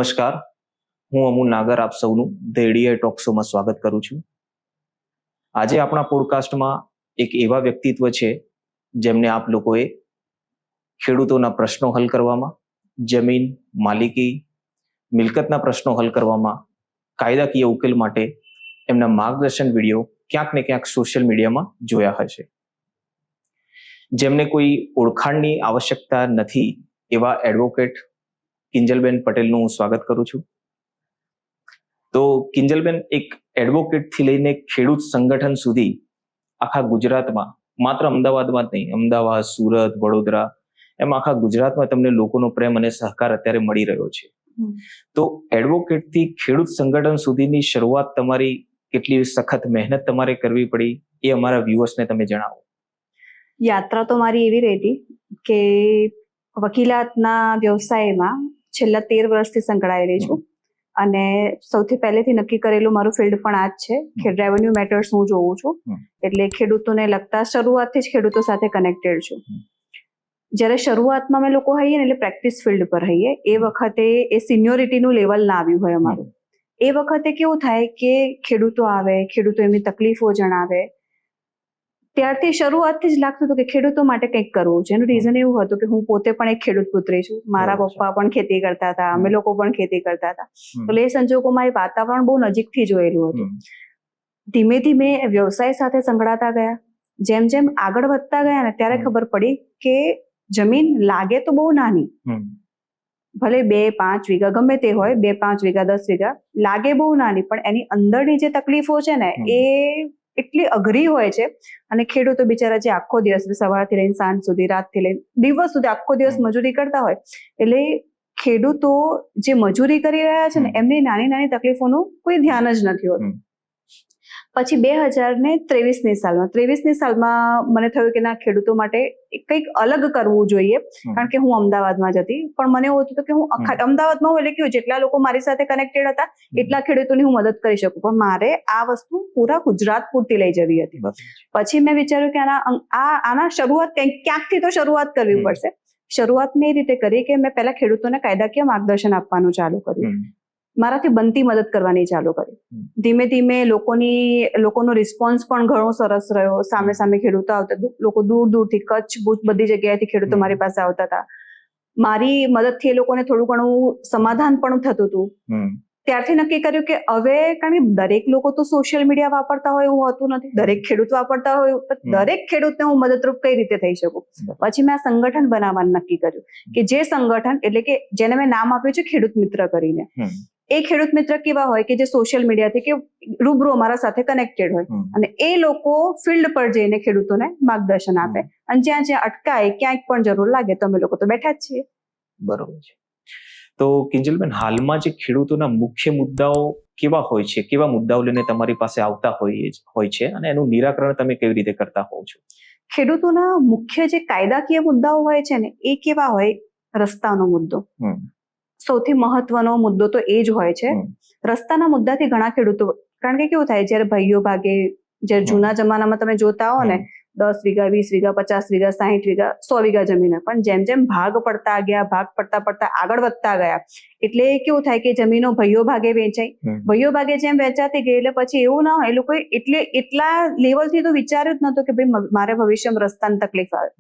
નમસ્કાર, હું અમુલ નાગર આપ સૌનું ધ એડીઆઈ ટોક શોમાં સ્વાગત કરું છું. આજે આપણા પોડકાસ્ટમાં એક એવા વ્યક્તિત્વ છે જેમને આપ લોકોએ ખેડૂતોના પ્રશ્નો હલ કરવામાં, જમીન, માલિકી, મિલકતના પ્રશ્નો હલ કરવામાં, કાયદાકીય ઉકેલ માટે એમના માર્ગદર્શન વિડીયો ક્યાંક ને ક્યાંક સોશિયલ મીડિયામાં જોયા હશે. જેમને કોઈ ઓળખાણની આવશ્યકતા નથી એવા એડવોકેટ કિંજલબેન પટેલનું હું સ્વાગત કરું છું. તો કિંજલબેન એક એડવોકેટથી લઈને ખેડૂત સંગઠન સુધી આખા ગુજરાતમાં, માત્ર અમદાવાદમાં જ નહીં, અમદાવાદ, સુરત, વડોદરા, એમ આખા ગુજરાતમાં તમને લોકોનો પ્રેમ અને સહકાર અત્યારે મળી રહ્યો છે. તો એડવોકેટથી ખેડૂત સંગઠન સુધીની શરૂઆત તમારી કેટલી સખત મહેનત તમારે કરવી પડી એ અમારા વ્યુઅર્સને તમે જણાવો. યાત્રા તો મારી એવી રહી કે વકીલાતના વ્યવસાયમાં છેલ્લા 13 વર્ષથી સંકળાયેલી છું અને સૌથી પહેલેથી નક્કી કરેલું મારું ફિલ્ડ પણ આ જ છે કે રેવન્યુ મેટર્સ હું જોઉં છું, એટલે ખેડૂતોને લગતા શરૂઆતથી જ ખેડૂતો સાથે કનેક્ટેડ છું. જ્યારે શરૂઆતમાં અમે લોકો હઈએ ને એટલે પ્રેક્ટિસ ફિલ્ડ પર હઈએ, એ વખતે એ સિનિયોરિટીનું લેવલ ના આવ્યું હોય અમારું. એ વખતે કેવું થાય કે ખેડૂતો આવે, ખેડૂતો એમની તકલીફો જણાવે, ત્યારથી શરૂઆતથી જ લાગતું હતું કે ખેડૂતો માટે કંઈક કરવું છે. એનું રીઝન એવું હતું કે હું પોતે પણ એક ખેડૂત પુત્રી છું, મારા પપ્પા પણ ખેતી કરતા હતા, અમે લોકો પણ ખેતી કરતા હતા, તો એ સંજોગોમાં એ વાતાવરણ બહુ નજીકથી જોયેલું હતું. ધીમે ધીમે વ્યવસાય સાથે સંકળાતા ગયા, જેમ જેમ આગળ વધતા ગયા ને ત્યારે ખબર પડી કે જમીન લાગે તો બહુ નાની, ભલે 2-5 વીઘા ગમે તે હોય, 2-5 વીઘા 10 વીઘા લાગે બહુ નાની, પણ એની અંદરની જે તકલીફો છે ને એ એટલી અઘરી હોય છે. અને ખેડૂતો બિચારા જે આખો દિવસ સવારથી લઈને સાંજ સુધી, રાતથી લઈને દિવસ સુધી આખો દિવસ મજૂરી કરતા હોય, એટલે ખેડૂતો જે મજૂરી કરી રહ્યા છે ને એમની નાની નાની તકલીફોનું કોઈ ધ્યાન જ નથી હોતું. પછી 2023ની સાલમાં મને થયું કે ના, ખેડૂતો માટે કંઈક અલગ કરવું જોઈએ, કારણ કે હું અમદાવાદમાં જ હતી, પણ મને એવું હતું કે હું અમદાવાદમાં હું એટલે કેવું, જેટલા લોકો મારી સાથે કનેક્ટેડ હતા એટલા ખેડૂતોની હું મદદ કરી શકું, પણ મારે આ વસ્તુ પૂરા ગુજરાત પૂરતી લઈ જવી હતી. પછી મેં વિચાર્યું કે આના શરૂઆત ક્યાંકથી તો શરૂઆત કરવી પડશે. શરૂઆત મેં એ રીતે કરી કે મેં પહેલા ખેડૂતોને કાયદાકીય માર્ગદર્શન આપવાનું ચાલુ કર્યું, મારાથી બનતી મદદ કરવાની ચાલુ કરી. ધીમે ધીમે લોકોનો રિસ્પોન્સ પણ ઘણો સરસ રહ્યો. સામે સામે ખેડૂતો આવતા, લોકો દૂર દૂરથી, કચ્છ, ભુજ, બધી જગ્યાએથી ખેડૂતો મારી પાસે આવતા હતા. મારી મદદથી એ લોકોને થોડું ઘણું સમાધાન પણ થતું હતું. ત્યારથી નક્કી કર્યું કે હવે, કારણ કે દરેક લોકો તો સોશિયલ મીડિયા વાપરતા હોય એવું હોતું નથી, દરેક ખેડૂત વાપરતા હોય, દરેક ખેડૂતને હું મદદરૂપ કઈ રીતે થઈ શકું. પછી મેં આ સંગઠન બનાવવાનું નક્કી કર્યું કે જે સંગઠન, એટલે કે જેને મેં નામ આપ્યું છે ખેડૂત મિત્ર કરીને, એ ખેડૂત મિત્ર કેવા હોય કે જે સોશિયલ મીડિયાથી કે રૂબરૂ અમારા સાથે કનેક્ટેડ હોય, અને એ લોકો ફિલ્ડ પર જઈને ખેડૂતોને માર્ગદર્શન આપે, અને જ્યાં જ્યાં અટકાય, ક્યાંક પણ જરૂર લાગે તો અમે લોકો તો બેઠા જ છીએ. બરોબર છે. તો કિંજલબેન, હાલમાં જે ખેડૂતોના મુખ્ય મુદ્દાઓ કેવા હોય છે, કેવા મુદ્દાઓ લઈને તમારી પાસે આવતા હોય છે, અને એનું નિરાકરણ તમે કેવી રીતે કરતા હોવ છો? ખેડૂતોના મુખ્ય જે કાયદાકીય મુદ્દાઓ હોય છે ને એ કેવા હોય? રસ્તાનો મુદ્દો સૌથી મહત્વનો મુદ્દો તો એ જ હોય છે. રસ્તાના મુદ્દાથી ઘણા ખેડૂતો, કારણ કે કેવું થાય, જયારે ભાઈઓ ભાગે, જયારે જૂના જમાનામાં તમે જોતા હો ને 10 વીઘા, 20 વીઘા, 50 વીઘા, 60 વીઘા, 100 વીઘા જમીન, પણ જેમ જેમ ભાગ પડતા ગયા, ભાગ પડતા આગળ વધતા ગયા, એટલે કેવું થાય કે જમીનો ભાઈઓ ભાગે વેચાઈ, ભાઈઓ ભાગે જેમ વેચાતી ગઈ, એટલે પછી એવું ના હોય, એ લોકો એટલા લેવલથી તો વિચાર્યું જ નતું કે ભાઈ મારે ભવિષ્યમાં રસ્તાની તકલીફ આવે.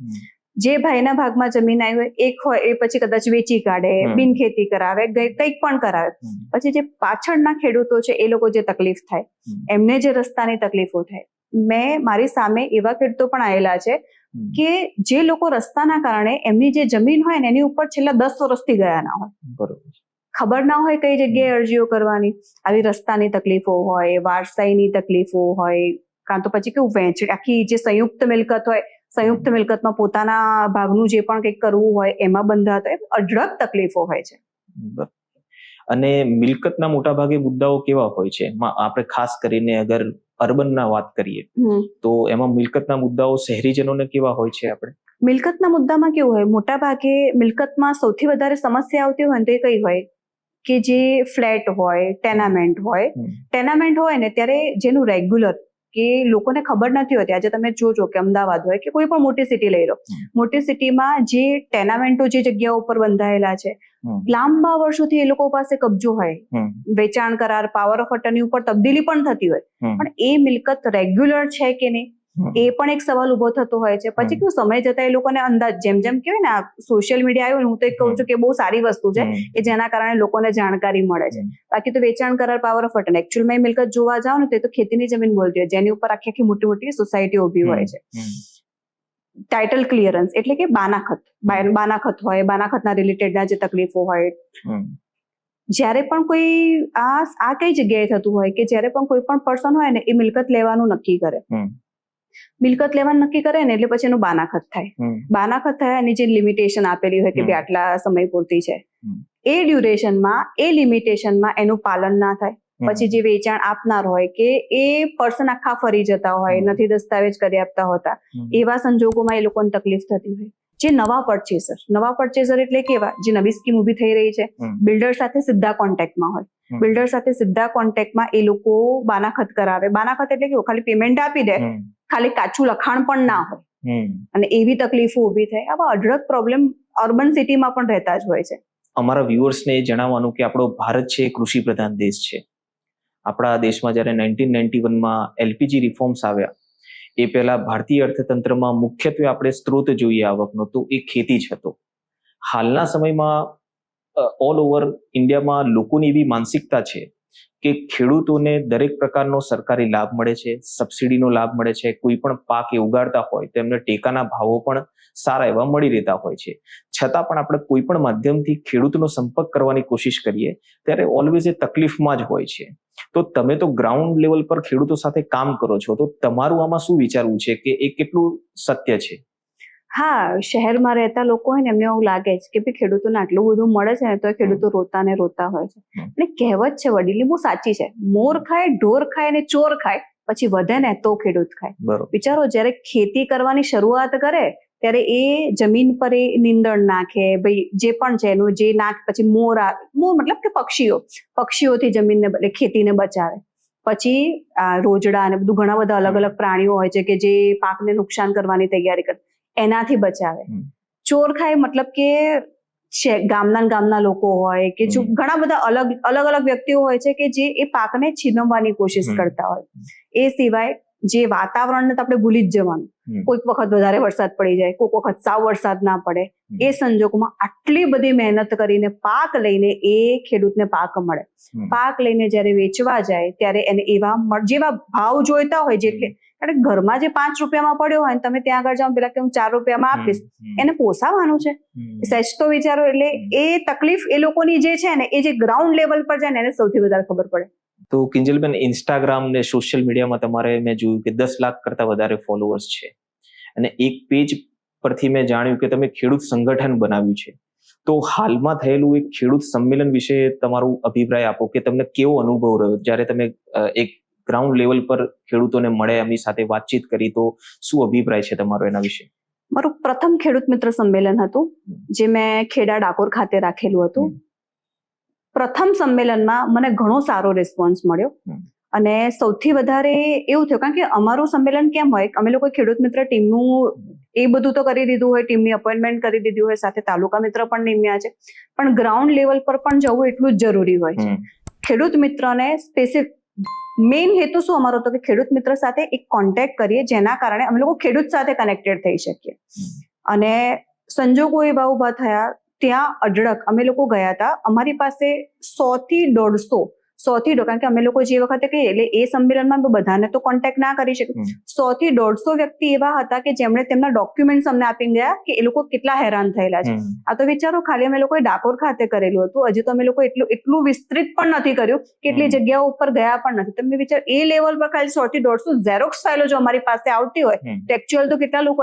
જે ભાઈના ભાગમાં જમીન આવી હોય, એક હોય, એ પછી કદાચ વેચી કાઢે, બિન ખેતી કરાવે, કંઈક પણ કરાવે. પછી જે પાછળના ખેડૂતો છે એ લોકો જે તકલીફ થાય, એમને જે રસ્તાની તકલીફો થાય, મારી સામે એવા ખેડૂતો પણ આવેલા છે કે જે લોકો રસ્તાના કારણે એમની જે જમીન હોય ને એની ઉપર છેલ્લા 10 વર્ષથી ગયા ના હોય. બરોબર. ખબર ના હોય કઈ જગ્યાએ અરજીઓ કરવાની. આવી રસ્તાની તકલીફો હોય, વારસાઈની તકલીફો હોય, કાં તો પછી કેવું વહેંચણી, આખી જે સંયુક્ત મિલકત હોય, સંયુક્ત મિલકતમાં પોતાના ભાગનું જે પણ કંઈક કરવું હોય એમાં બંધાતા હોય, અઢળક તકલીફો હોય છે. અને મિલકતના મોટા ભાગે મુદ્દાઓ કેવા હોય છે? આપણે ખાસ કરીને અગર અર્બનના વાત કરીએ તો એમાં મિલકતના મુદ્દાઓ શહેરીજનોને કેવા હોય છે? આપણે મિલકતના મુદ્દામાં કેવું હોય, મોટા ભાગે મિલકતમાં સૌથી વધારે સમસ્યા આવતી હોય ને તો એ કઈ હોય કે જે ફ્લેટ હોય, ટેનામેન્ટ હોય ને ત્યારે જેનું રેગ્યુલર કે લોકોને ખબર નથી હોતી. આજે તમે જોજો કે અમદાવાદ હોય કે કોઈ પણ મોટી સિટી લઈ લો, મોટી સિટીમાં જે ટેનામેન્ટો જે જગ્યાઓ ઉપર બંધાયેલા છે, લાંબા વર્ષોથી એ લોકો પાસે કબજો હોય, વેચાણ કરાર, પાવર ઓફ અટર્ની ઉપર તબદીલી પણ થતી હોય, પણ એ મિલકત રેગ્યુલર છે કે નહીં એ પણ એક સવાલ ઉભો થતો હોય છે. પછી કેવું સમય જતા એ લોકોને અંદાજ, જેમ જેમ કહેવાય ને, આ સોશિયલ મીડિયા આવ્યું, હું તો એક કહું છું કે બહુ સારી વસ્તુ છે કે જેના કારણે લોકોને જાણકારી મળે છે. બાકી તો વેચાણ કરાર, પાવર ઓફ અટર્ની, એકચ્યુઅલમાં એ મિલકત જોવા જાવ ને તો ખેતીની જમીન બોલતી હોય, જેની ઉપર આખી મોટી મોટી સોસાયટીઓ ઉભી હોય છે. ટાઇટલ ક્લિયરન્સ એટલે કે બાનાખત હોય, બાનાખતના રિલેટેડના જે તકલીફો હોય, જ્યારે પણ કોઈ આ કઈ જગ્યાએ થતું હોય કે જ્યારે પણ કોઈ પણ પર્સન હોય ને એ મિલકત લેવાનું નક્કી કરે, મિલકત લેવાનું નક્કી કરે ને એટલે પછી એનું બાનાખત થાય. બાનાખત થાય, એની જે લિમિટેશન આપેલી હોય કે ભાઈ આટલા સમય પૂરતી છે, એ ડ્યુરેશનમાં, એ લિમિટેશનમાં એનું પાલન ના થાય, પછી જે વેચાણ આપનાર હોય કે એ પર્સન આખા ફરી જતા હોય, નથી દસ્તાવેજ કરી આપતા હોતા, એવા સંજોગોમાં એ લોકોને તકલીફ થતી હોય. જે નવા પરચેઝર એટલે કેવા, જે નવી સ્કીમ ઊભી થઈ રહી છે, બિલ્ડર સાથે સીધા કોન્ટેક્ટમાં હોય, બિલ્ડર સાથે સીધા કોન્ટેક્ટમાં એ લોકો બાનાખત કરાવે. બાનાખત એટલે કેવું, ખાલી પેમેન્ટ આપી દે, ખાલી કાચું લખાણ પણ ના હોય, અને એવી તકલીફો ઊભી થાય. આવા અઢળક પ્રોબ્લેમ અર્બન સિટીમાં પણ રહેતા જ હોય છે. અમારા વ્યુઅર્સને એ જણાવવાનું કે આપણો ભારત છે એ કૃષિ પ્રધાન દેશ છે. આપણા દેશમાં જ્યારે 1991માં એલપીજી રિફોર્મ્સ આવ્યા, એ પહેલા ભારતીય અર્થતંત્રમાં મુખ્યત્વે આપણે સ્ત્રોત જોઈએ આવકનો, તો એ ખેતી જ હતો. હાલના સમયમાં ઓલ ઓવર ઇન્ડિયામાં લોકોની એવી માનસિકતા છે કે ખેડૂતોને દરેક પ્રકારનો સરકારી લાભ મળે છે, સબસિડીનો લાભ મળે છે, કોઈ પણ પાક એ ઉગાડતા હોય તેમને ટેકાના ભાવો પણ સારા એવા મળી રહેતા હોય છે. છતાં પણ આપણે કોઈ પણ માધ્યમથી ખેડૂતનો સંપર્ક કરવાની કોશિશ કરીએ ત્યારે ઓલવેઝ એ તકલીફમાં જ હોય છે. તો તમે તો ગ્રાઉન્ડ લેવલ પર ખેડૂતો સાથે કામ કરો છો, તો તમારું આમાં શું વિચારવું છે કે એ કેટલું સત્ય છે? હા, શહેરમાં રહેતા લોકો હોય ને એમને એવું લાગે છે કે ભાઈ ખેડૂતોને આટલું બધું મળે છે ને તો ખેડૂતો રોતા ને રોતા હોય છે. અને કહેવત છે વડીલની, બહુ સાચી છે, મોર ખાય, ઢોર ખાય ને ચોર ખાય, પછી વધે ને તો ખેડૂત ખાય. વિચારો, જ્યારે ખેતી કરવાની શરૂઆત કરે ત્યારે એ જમીન પર એ નીંદણ નાખે, ભાઈ જે પણ છે એનું જે નાખ, પછી મોર મતલબ કે પક્ષીઓથી જમીનને, ખેતીને બચાવે, પછી રોજડા અને બધું ઘણા બધા અલગ અલગ પ્રાણીઓ હોય છે કે જે પાકને નુકસાન કરવાની તૈયારી કરે, એનાથી બચાવે. ચોર ખાય મતલબ કે ગામના લોકો હોય કે જો ઘણા બધા અલગ વ્યક્તિઓ હોય છે કે જે એ પાકને છીનવવાની કોશિશ કરતા હોય. એ સિવાય જે વાતાવરણને તો આપણે ભૂલી જ જવાનું, કોઈક વખત વધારે વરસાદ પડી જાય, કોઈક વખત સાવ વરસાદ ના પડે, એ સંજોગોમાં આટલી બધી મહેનત કરીને પાક લઈને એ ખેડૂતને પાક મળે, પાક લઈને જ્યારે વેચવા જાય ત્યારે એને એવા જેવા ભાવ જોઈતા હોય, જેટલે કારણ ઘરમાં જે 5 રૂપિયામાં પડ્યો હોય તમે ત્યાં આગળ જાઓ પેલા કે હું 4 રૂપિયામાં આપીશ, એને પોસાવાનું છે, સહેજ તો વિચારો. એટલે એ તકલીફ એ લોકોની જે છે ને, એ જે ગ્રાઉન્ડ લેવલ પર જાય ને એને સૌથી વધારે ખબર પડે. તો કિંજલબેન, ઇન્સ્ટાગ્રામ ને સોશિયલ મીડિયામાં તમારે, મેં જોયું કે 10 લાખ કરતા વધારે ફોલોઅર્સ છે, અને એક પેજ પરથી મેં જાણ્યું કે તમે ખેડૂત સંગઠન બનાવ્યું છે. તો હાલમાં થયેલું એક ખેડૂત સંમેલન વિશે તમારું અભિપ્રાય આપો કે તમને કેવો અનુભવ રહ્યો જ્યારે તમે એક ગ્રાઉન્ડ લેવલ પર ખેડૂતોને મળે, એમની સાથે વાતચીત કરી, તો શું અભિપ્રાય છે તમારો એના વિશે? મારું પ્રથમ ખેડૂત મિત્ર સંમેલન હતું જે મેં ખેડા ડાકોર ખાતે રાખેલું હતું. પ્રથમ સંમેલનમાં મને ઘણો સારો રિસ્પોન્સ મળ્યો, અને સૌથી વધારે એવું થયું કારણ કે અમારું સંમેલન કેમ હોય, અમે લોકો ખેડૂત મિત્ર ટીમનું એ બધું તો કરી દીધું હોય, ટીમની અપોઇન્ટમેન્ટ કરી દીધી હોય, સાથે તાલુકા મિત્ર પણ નિમ્યા છે, પણ ગ્રાઉન્ડ લેવલ પર પણ જવું એટલું જ જરૂરી હોય છે. ખેડૂત મિત્રને સ્પેસિફિક મેઇન હેતુ શું અમારો હતો કે ખેડૂત મિત્ર સાથે એક કોન્ટેક્ટ કરીએ, જેના કારણે અમે લોકો ખેડૂત સાથે કનેક્ટેડ થઈ શકીએ. અને સંજોગો એવા ઉભા થયા, ત્યાં અઢળક અમે લોકો ગયા હતા, અમારી પાસે 100 થી 150 કારણ કે અમે લોકો જે વખતે કહીએ એટલે એ સંમેલનમાં બધાને તો કોન્ટેક્ટ ના કરી શકીએ, 100 થી 150 વ્યક્તિ એવા હતા કે જેમણે તેમના ડોક્યુમેન્ટ્સ અમને આપીને ગયા કે એ લોકો કેટલા હેરાન થયેલા છે. આ તો વિચારો, ખાલી અમે લોકોએ ડાકોર ખાતે કરેલું હતું, હજી તો અમે લોકો એટલું વિસ્તૃત પણ નથી કર્યું, કેટલી જગ્યાઓ ઉપર ગયા પણ નથી. તમે વિચાર, એ લેવલ પર ખાલી 100 થી 150 ઝેરોક્સ ફાઇલો જો અમારી પાસે આવતી હોય તો એકચ્યુઅલ તો કેટલા લોકો